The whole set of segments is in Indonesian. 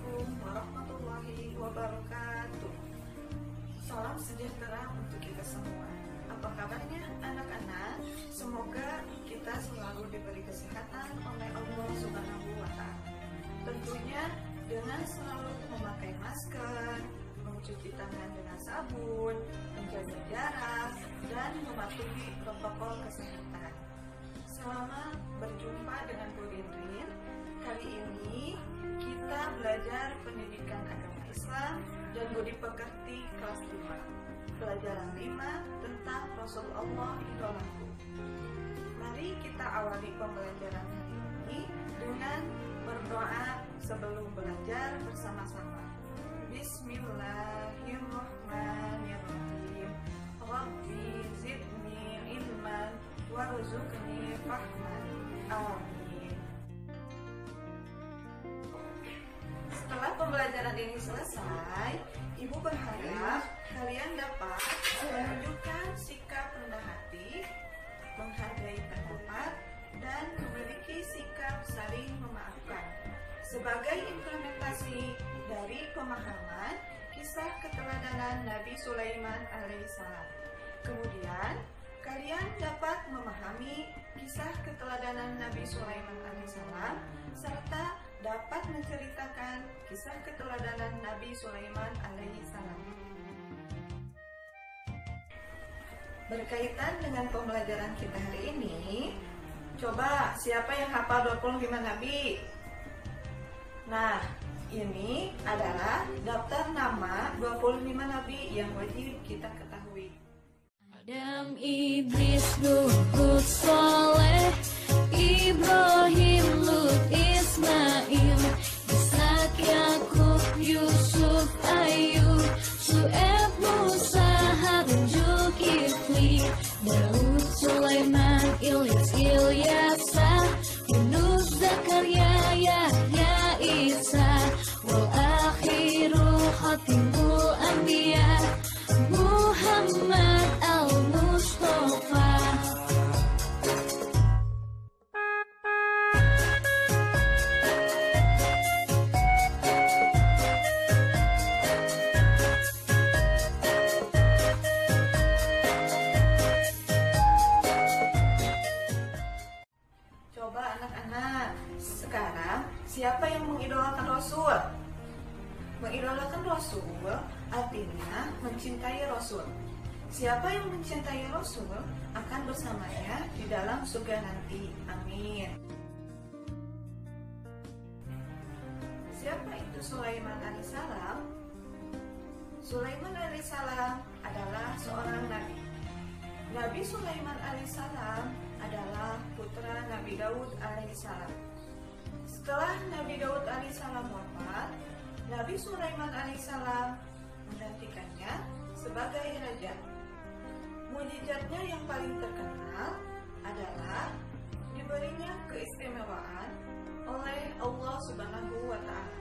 Assalamualaikum warahmatullahi wabarakatuh. Salam sejahtera untuk kita semua. Apa kabarnya anak-anak? Semoga kita selalu diberi kesehatan oleh Allah Subhanahu wa Ta'ala. Tentunya dengan selalu memakai masker, mencuci tangan dengan sabun, menjaga jarak, dan mematuhi protokol kesehatan. Selamat berjumpa dengan Bu Rinrin. Kali ini kita belajar pendidikan agama Islam dan budi pekerti kelas 5. Pelajaran 5 tentang Rasulullah idolaku. Mari kita awali pembelajaran hari ini dengan berdoa sebelum belajar bersama-sama. Bismillahirrahmanirrahim. Rabbi zidni ilman warzuqni fahman. Amin. Setelah pembelajaran ini selesai, Ibu berharap kalian dapat menunjukkan sikap rendah hati, menghargai pendapat, dan memiliki sikap saling memaafkan sebagai implementasi dari pemahaman kisah keteladanan Nabi Sulaiman alaihissalam. Kemudian, kalian dapat memahami kisah keteladanan Nabi Sulaiman alaihissalam serta dapat menceritakan kisah keteladanan Nabi Sulaiman alaihissalam. Berkaitan dengan pembelajaran kita hari ini, coba siapa yang hafal 25 nabi? Nah, ini adalah daftar nama 25 nabi yang wajib kita ketahui. Adam, Idris, Nuh, Hud, Saleh, Ibrahim, Lut, Ismail, Ishak, Yakub, Yusuf, Ayub, Syuaib, Musa, Harun, Zulkifli, Daud, Sulaiman, Ilyas, Ilyasa, Yunus, Zakaria, Yahya, Isa, wal akhiru khatimul anbiya, Muhammad al-Mustafa. Coba anak-anak, sekarang siapa yang mengidolakan Rasul? Mengidolakan Rasul artinya mencintai Rasul. Siapa yang mencintai Rasul akan bersamanya di dalam surga nanti. Amin. Siapa itu Sulaiman alaihissalam? Sulaiman alaihissalam adalah seorang nabi. Nabi Sulaiman alaihissalam adalah putra Nabi Daud alaihissalam. Setelah Nabi Daud alaihissalam wafat, Nabi Sulaiman alaihissalam menggantikannya sebagai raja. Mukjizatnya yang paling terkenal adalah diberinya keistimewaan oleh Allah Subhanahu wa Ta'ala,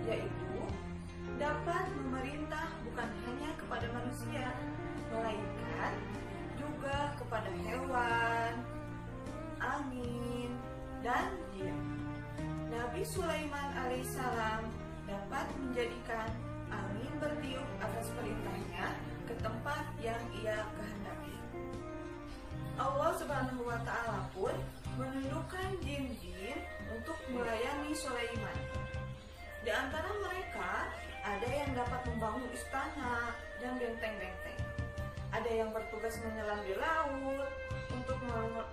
yaitu dapat memerintah bukan hanya kepada manusia, melainkan juga kepada hewan, angin, dan jin. Nabi Sulaiman alaihissalam dapat menjadikan angin bertiup atas perintahnya ke tempat yang ia kehendaki. Allah Subhanahu wa Ta'ala pun menundukkan jin-jin untuk melayani Sulaiman. Di antara mereka ada yang dapat membangun istana dan benteng-benteng. Ada yang bertugas menyelam di laut untuk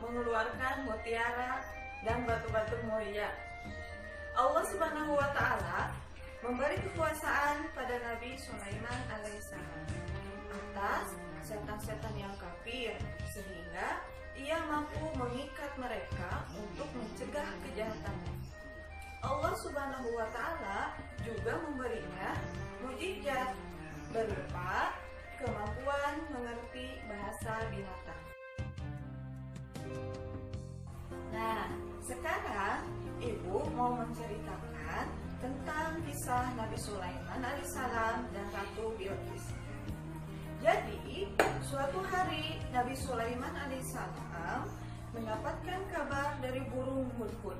mengeluarkan mutiara dan batu-batu mulia. Allah Subhanahu wa Ta'ala memberi kekuasaan pada Nabi Sulaiman alaihissalam atas setan-setan yang kafir, sehingga ia mampu mengikat mereka untuk mencegah kejahatannya. Allah Subhanahu wa Ta'ala juga memberinya mukjizat berupa kemampuan mengerti bahasa binatang. Nah, sekarang Ibu mau menceritakan tentang kisah Nabi Sulaiman alaihissalam dan Ratu Bilqis. Jadi, suatu hari Nabi Sulaiman alaihissalam mendapatkan kabar dari burung hudhud.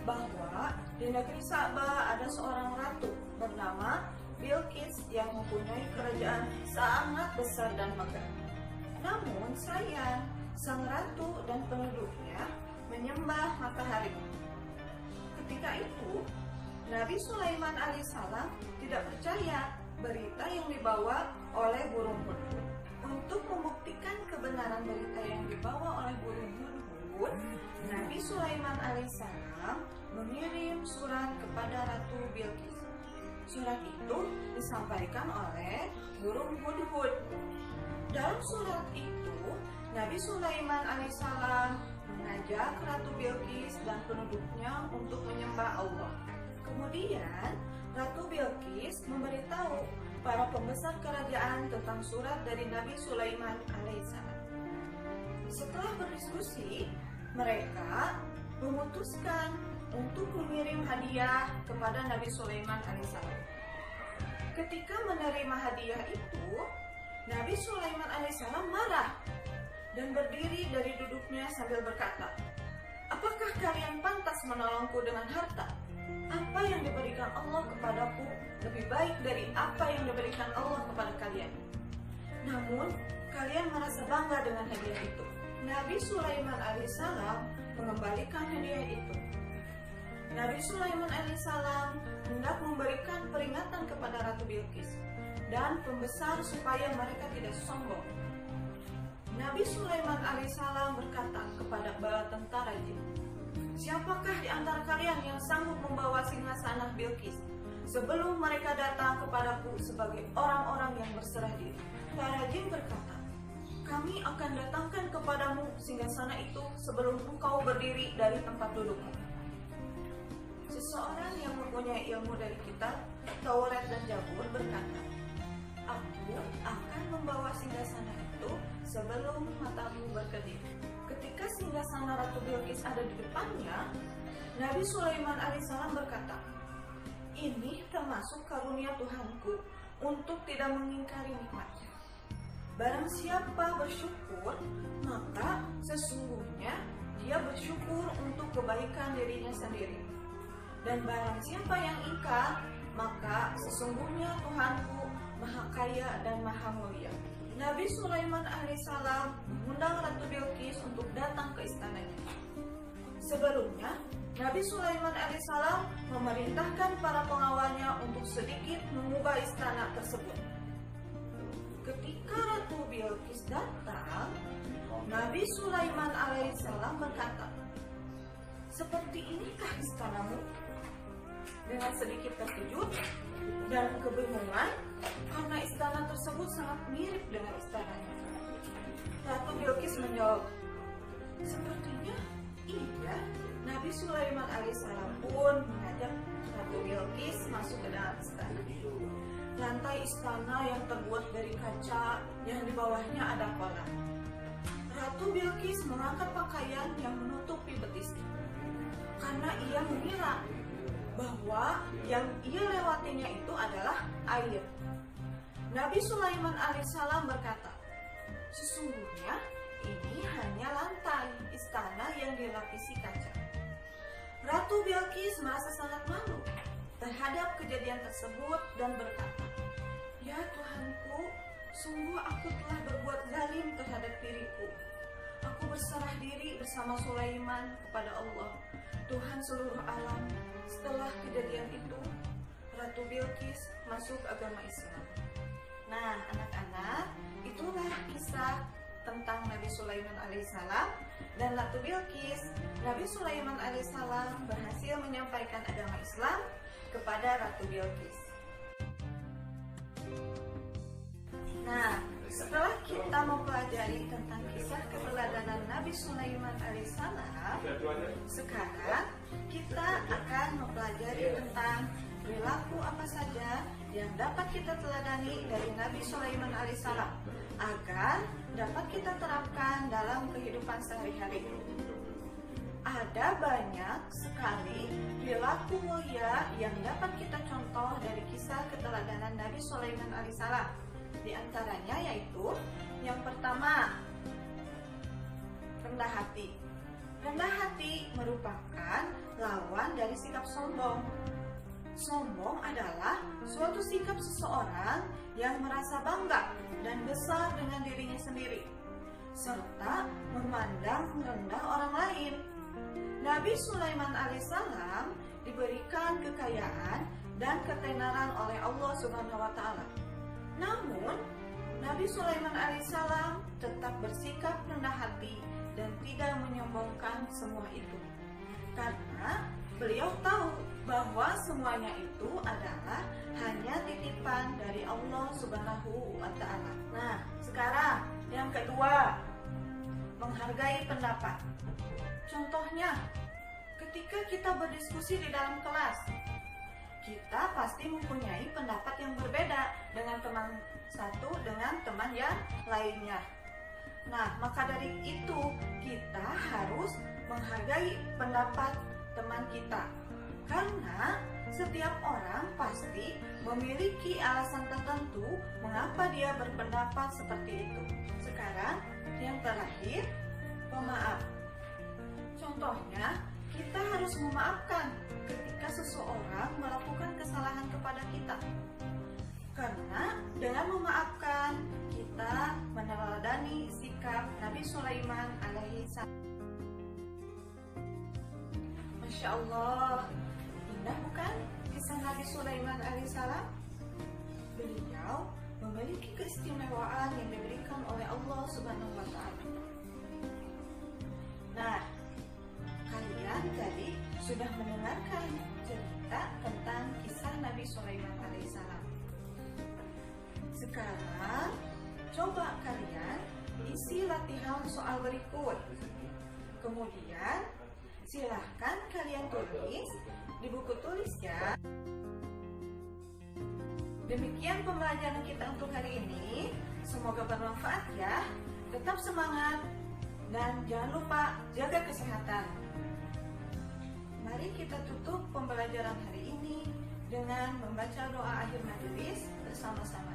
bahwa di negeri Saba ada seorang ratu bernama Bilqis yang mempunyai kerajaan sangat besar dan megah. Namun sayang, sang ratu dan penduduknya menyembah matahari. Ketika itu, Nabi Sulaiman alaihissalam tidak percaya berita yang dibawa oleh burung hudhud. Untuk membuktikan kebenaran berita yang dibawa oleh burung hudhud, Nabi Sulaiman alaihissalam mengirim surat kepada Ratu Bilqis. Surat itu disampaikan oleh burung hudhud. Dalam surat itu, Nabi Sulaiman alaihissalam mengajak Ratu Bilqis dan penduduknya untuk menyembah Allah. Kemudian, Ratu Bilqis memberitahu para pembesar kerajaan tentang surat dari Nabi Sulaiman alaihissalam. Setelah berdiskusi, mereka memutuskan untuk mengirim hadiah kepada Nabi Sulaiman alaihissalam. Ketika menerima hadiah itu, Nabi Sulaiman alaihissalam marah dan berdiri dari duduknya sambil berkata, "Apakah kalian pantas menolongku dengan harta? Apa yang diberikan Allah kepadaku lebih baik dari apa yang diberikan Allah kepada kalian. Namun, kalian merasa bangga dengan hadiah itu." Nabi Sulaiman alaihissalam mengembalikan hadiah itu. Nabi Sulaiman alaihissalam hendak memberikan peringatan kepada Ratu Bilqis dan pembesar supaya mereka tidak sombong. Nabi Sulaiman alaihissalam berkata kepada bala tentara jin, "Siapakah di antara kalian yang sanggup membawa singgasanah Bilqis sebelum mereka datang kepadaku sebagai orang-orang yang berserah diri?" Para jin berkata, "Kami akan datangkan kepadamu singgasana itu sebelum engkau berdiri dari tempat dudukmu." Seseorang yang mempunyai ilmu dari kitab Taurat dan Zabur berkata, "Aku akan membawa singgasana itu sebelum matamu berkedip." Ketika singgasana Ratu Bilqis ada di depannya, Nabi Sulaiman alaihissalam berkata, "Ini termasuk karunia Tuhanku untuk tidak mengingkari nikmatnya. Barang siapa bersyukur, maka sesungguhnya dia bersyukur untuk kebaikan dirinya sendiri. Dan barang siapa yang ingkar, maka sesungguhnya Tuhanku Maha Kaya dan Maha Mulia." Nabi Sulaiman alaihissalam mengundang Ratu Bilqis untuk datang ke istananya. Sebelumnya, Nabi Sulaiman alaihissalam memerintahkan para pengawalnya untuk sedikit mengubah istana tersebut. Ketika Ratu Bilqis datang, Nabi Sulaiman alaihissalam berkata, "Seperti inikah istanamu?" Dengan sedikit terkejut dan kebingungan karena istana tersebut sangat mirip dengan istananya, Ratu Bilqis menjawab, "Sepertinya iya." Nabi Sulaiman alaihissalam pun mengajak Ratu Bilqis masuk ke dalam istana. Lantai istana yang terbuat dari kaca, yang di bawahnya ada kolam. Ratu Bilqis mengangkat pakaian yang menutupi betisnya karena ia mengira bahwa yang ia lewatinya itu adalah air. Nabi Sulaiman alaihissalam berkata, "Sesungguhnya ini hanya lantai istana yang dilapisi kaca." Ratu Bilqis merasa sangat malu terhadap kejadian tersebut dan berkata, "Ya Tuhanku, sungguh aku telah berbuat zalim terhadap diriku. Aku berserah diri bersama Sulaiman kepada Allah, Tuhan seluruh alam." Setelah kejadian itu, Ratu Bilqis masuk agama Islam. Nah, anak-anak, itulah kisah tentang Nabi Sulaiman alaihissalam dan Ratu Bilqis. Nabi Sulaiman alaihissalam berhasil menyampaikan agama Islam kepada Ratu Bilqis. Nah, setelah kita mempelajari tentang kisah keteladanan Nabi Sulaiman alaihissalam, sekarang kita akan mempelajari tentang perilaku apa saja yang dapat kita teladani dari Nabi Sulaiman alaihissalam agar dapat kita terapkan dalam kehidupan sehari-hari. Ada banyak sekali perilaku mulia yang dapat kita contoh dari kisah keteladanan Nabi Sulaiman alaihissalam. Di antaranya yaitu yang pertama, rendah hati. Rendah hati merupakan lawan dari sikap sombong. Sombong adalah suatu sikap seseorang yang merasa bangga dan besar dengan dirinya sendiri, serta memandang rendah orang lain. Nabi Sulaiman alaihissalam diberikan kekayaan dan ketenaran oleh Allah Subhanahu wa Ta'ala. Namun, Nabi Sulaiman alaihissalam tetap bersikap rendah hati dan tidak menyombongkan semua itu, karena beliau tahu bahwa semuanya itu adalah hanya titipan dari Allah Subhanahu wa Ta'ala. Nah, sekarang yang kedua, menghargai pendapat. Contohnya, ketika kita berdiskusi di dalam kelas, kita pasti mempunyai pendapat yang berbeda dengan teman satu dengan teman yang lainnya. Nah, maka dari itu kita harus menghargai pendapat teman kita, karena setiap orang pasti memiliki alasan tertentu mengapa dia berpendapat seperti itu. Sekarang yang terakhir, pemaaf. Contohnya, kita harus memaafkan ketika seseorang melakukan kesalahan kepada kita, karena dengan memaafkan kita meneladani sikap Nabi Sulaiman alaihissalam. Masya Allah, indah bukan kisah Nabi Sulaiman alaihissalam? Beliau memiliki keistimewaan yang diberikan oleh Allah Subhanahu wa Ta'ala. Nah, kalian tadi sudah mendengarkan cerita tentang kisah Nabi Sulaiman alaihissalam. Sekarang coba kalian isi latihan soal berikut. Kemudian silahkan kalian tulis di buku tulis ya. Demikian pembelajaran kita untuk hari ini. Semoga bermanfaat ya. Tetap semangat dan jangan lupa jaga kesehatan. Mari kita tutup pembelajaran hari ini dengan membaca doa akhir majelis bersama-sama.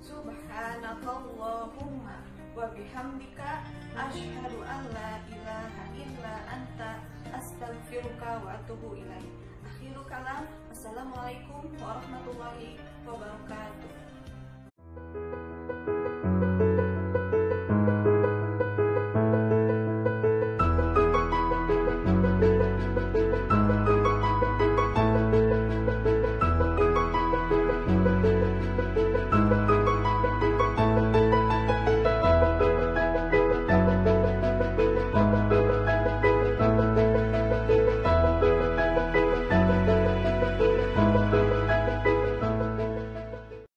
Subhanakallahumma wa bihamdika asyhadu an la ilaha illa anta astaghfiruka wa atubu ilaik. Akhirul kalam. Assalamualaikum warahmatullahi wabarakatuh.